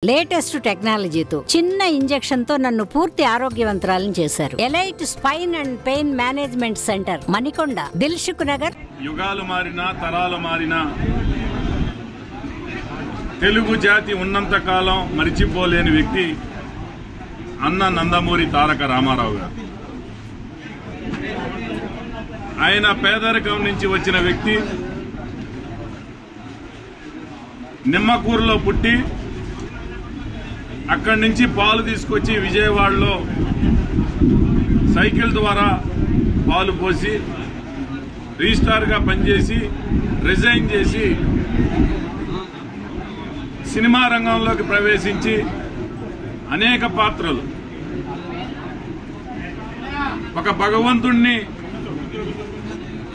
Latest టెక్నాలజీతో చిన్న injection తో నన్ను పూర్తి ఆరోగ్యవంతురాలను చేశారు. Elite spine and pain management centre, Manikonda, Dilsukh Nagar. యుగాలు మారినా తరాలు మారినా తెలుగు జాతి ఉన్నంత కాలం మరిచిపోలేని వ్యక్తి అన్న నందమూరి తారక రామారావు గారు. ఆయన పేదరికం నుంచి వచ్చిన వ్యక్తి. నిమ్మకూరులో పుట్టి అక్కడి నుంచి పాలు తీసుకొచ్చి విజయవాడలో సైకిల్ ద్వారా పాలు పోసి రిజిస్ట్రార్గా పనిచేసి రిజైన్ చేసి సినిమా రంగంలోకి ప్రవేశించి అనేక పాత్రలు, ఒక భగవంతుణ్ణి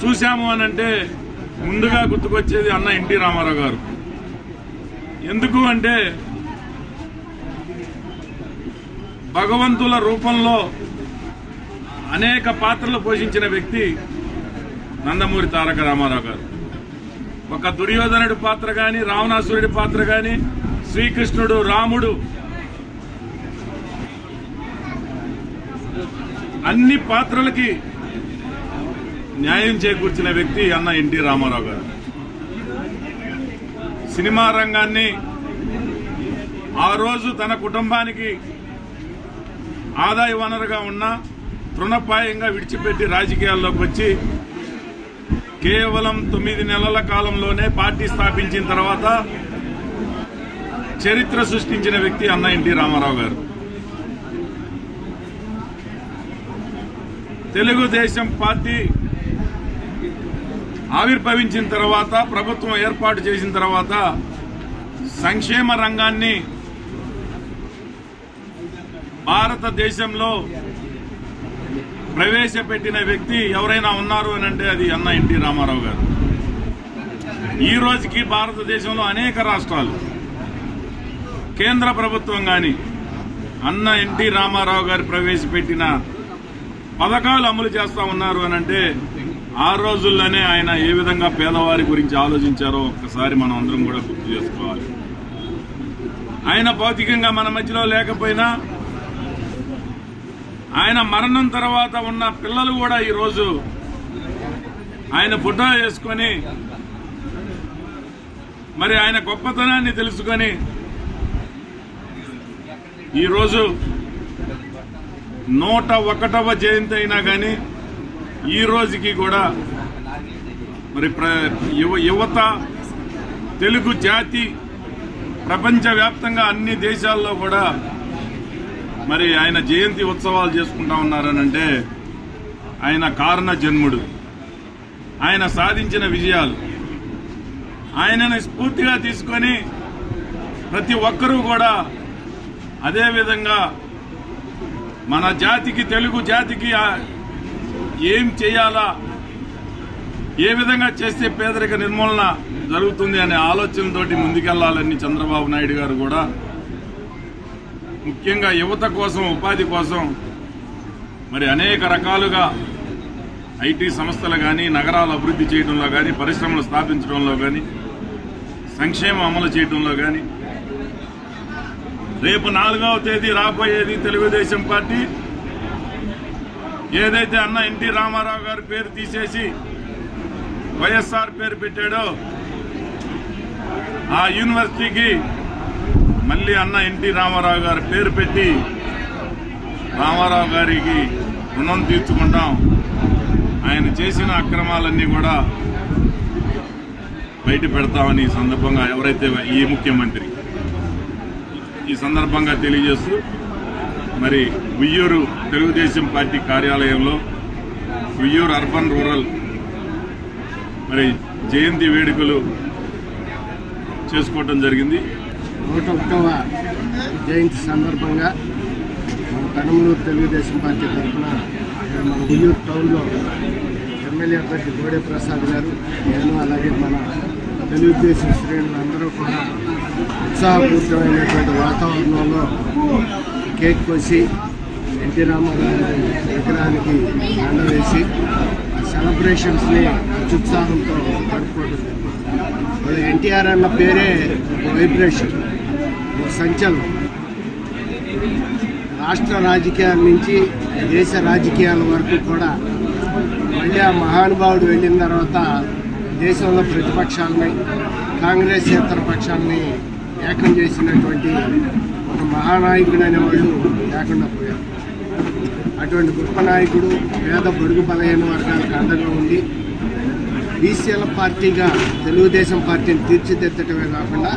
చూశాము అనంటే ముందుగా గుర్తుకొచ్చేది అన్న ఎన్టీ రామారావు గారు. ఎందుకు అంటే భగవంతుల రూపంలో అనేక పాత్రలు పోషించిన వ్యక్తి నందమూరి తారక రామారావు గారు. ఒక దుర్యోధనుడి పాత్ర గాని, రావణాసురుడి పాత్ర గాని, శ్రీకృష్ణుడు, రాముడు, అన్ని పాత్రలకి న్యాయం చేకూర్చిన వ్యక్తి అన్న ఎన్టీ రామారావు గారు. సినిమా రంగాన్ని ఆ రోజు తన కుటుంబానికి ఆదాయ వనరుగా ఉన్న తృణప్రాయంగా విడిచిపెట్టి రాజకీయాల్లోకి వచ్చి కేవలం 9 నెలల కాలంలోనే పార్టీ స్థాపించిన తర్వాత చరిత్ర సృష్టించిన వ్యక్తి అన్న ఎన్టీ రామారావు గారు. తెలుగుదేశం పార్టీ ఆవిర్భవించిన తర్వాత, ప్రభుత్వం ఏర్పాటు చేసిన తర్వాత సంక్షేమ రంగాన్ని భారతదేశంలో ప్రవేశపెట్టిన వ్యక్తి ఎవరైనా ఉన్నారు అని అంటే అది అన్న ఎన్టీ రామారావు గారు. ఈ రోజుకి భారతదేశంలో అనేక రాష్ట్రాలు, కేంద్ర ప్రభుత్వం గాని అన్న ఎన్టీ రామారావు గారు ప్రవేశపెట్టిన పథకాలు అమలు చేస్తా ఉన్నారు అని అంటే ఆ రోజుల్లోనే ఆయన ఏ విధంగా పేదవారి గురించి ఆలోచించారో ఒక్కసారి మనం అందరం కూడా గుర్తు చేసుకోవాలి. ఆయన భౌతికంగా మన మధ్యలో లేకపోయినా ఆయన మరణం తర్వాత ఉన్న పిల్లలు కూడా ఈరోజు ఆయన ఫోటో వేసుకొని మరి ఆయన గొప్పతనాన్ని తెలుసుకొని ఈరోజు 101వ జయంతి అయినా కానీ ఈ రోజుకి కూడా మరి యువత, తెలుగు జాతి ప్రపంచవ్యాప్తంగా అన్ని దేశాల్లో కూడా మరి ఆయన జయంతి ఉత్సవాలు చేసుకుంటా ఉన్నారనంటే ఆయన కారణ జన్ముడు. ఆయన సాధించిన విజయాలు ఆయనను స్ఫూర్తిగా తీసుకొని ప్రతి ఒక్కరూ కూడా అదేవిధంగా మన జాతికి, తెలుగు జాతికి ఏం చేయాలా, ఏ విధంగా చేస్తే పేదరిక నిర్మూలన జరుగుతుంది అనే ఆలోచనతోటి ముందుకెళ్లాలని చంద్రబాబు నాయుడు గారు కూడా ముఖ్యంగా యువత కోసం, ఉపాధి కోసం మరి అనేక రకాలుగా ఐటీ సంస్థలు కానీ, నగరాలు అభివృద్ధి చేయడంలో కానీ, పరిశ్రమలు స్థాపించడంలో కానీ, సంక్షేమం అమలు చేయడంలో కానీ, రేపు 4వ తేదీ రాబోయేది తెలుగుదేశం పార్టీ ఏదైతే అన్న ఎన్టీ రామారావు గారి పేరు తీసేసి వైఎస్ఆర్ పేరు పెట్టాడో ఆ యూనివర్సిటీకి మళ్ళీ అన్న ఎన్టీ రామారావు గారి పేరు పెట్టి రామారావు గారికి రుణం తీర్చుకుంటాం. ఆయన చేసిన అక్రమాలన్నీ కూడా బయట పెడతామని ఈ సందర్భంగా ఎవరైతే ఈ ముఖ్యమంత్రి ఈ సందర్భంగా తెలియజేస్తూ మరి ఉయ్యూరు తెలుగుదేశం పార్టీ కార్యాలయంలో ఉయ్యూరు అర్బన్ రూరల్ మరి జయంతి వేడుకలు చేసుకోవటం జరిగింది. 101వ జయంతి సందర్భంగా మన కనుమలూరు తెలుగుదేశం పార్టీ తరఫున మన ఉయ్యూరు టౌన్లో ఎమ్మెల్యే అభ్యర్థి గోడే ప్రసాద్ గారు, నేను అలాగే మన తెలుగుదేశం శ్రేణులు అందరూ కూడా ఉత్సాహపూరితమైనటువంటి వాతావరణంలో కేక్ కోసి ఎన్టీ రామారావు విగ్రహానికి దండ వేసి సెలబ్రేషన్స్ని అత్యుత్సాహంతో జరుపుకోవడం. ఎన్టీఆర్ అన్న పేరే వైబ్రేషన్. ఒక సంచలనం. రాష్ట్ర రాజకీయాల నుంచి దేశ రాజకీయాల వరకు కూడా మళ్ళీ ఆ మహానుభావుడు వెళ్ళిన తర్వాత దేశంలో ప్రతిపక్షాలని, కాంగ్రెస్ ఇతర పక్షాలని ఏకం చేసినటువంటి ఒక మహానాయకుడు అనేవాళ్ళు లేకుండా పోయారు. అటువంటి గొప్ప నాయకుడు పేద బడుగు బలహీన వర్గాలకు అండగా ఉండి బీసీల పార్టీగా తెలుగుదేశం పార్టీని తీర్చిదిద్దటమే కాకుండా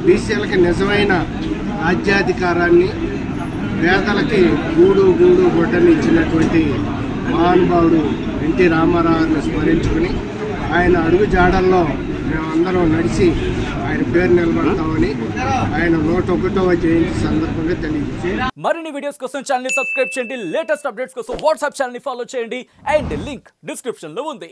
బీసీలకి నిజమైన రాజ్యాధికారాన్ని, పేదలకి గూడు గొడ్డని ఇచ్చినటువంటి మహానుభావుడు ఎన్టీ రామారావుని స్మరించుకుని ఆయన అడుగు జాడల్లో మేమందరం నడిచి ఆయన పేరు నిలబడతామని ఆయన 101వ జయంతి సందర్భంగా తెలియజేశారు. మరిన్ని వీడియోస్ కోసం ఛానల్ ని సబ్స్క్రైబ్ చేయండి, లేటెస్ట్ అప్డేట్స్ కోసం వాట్సాప్ ఛానల్ ని ఫాలో చేయండి అండ్ లింక్ డిస్క్రిప్షన్ లో ఉంది.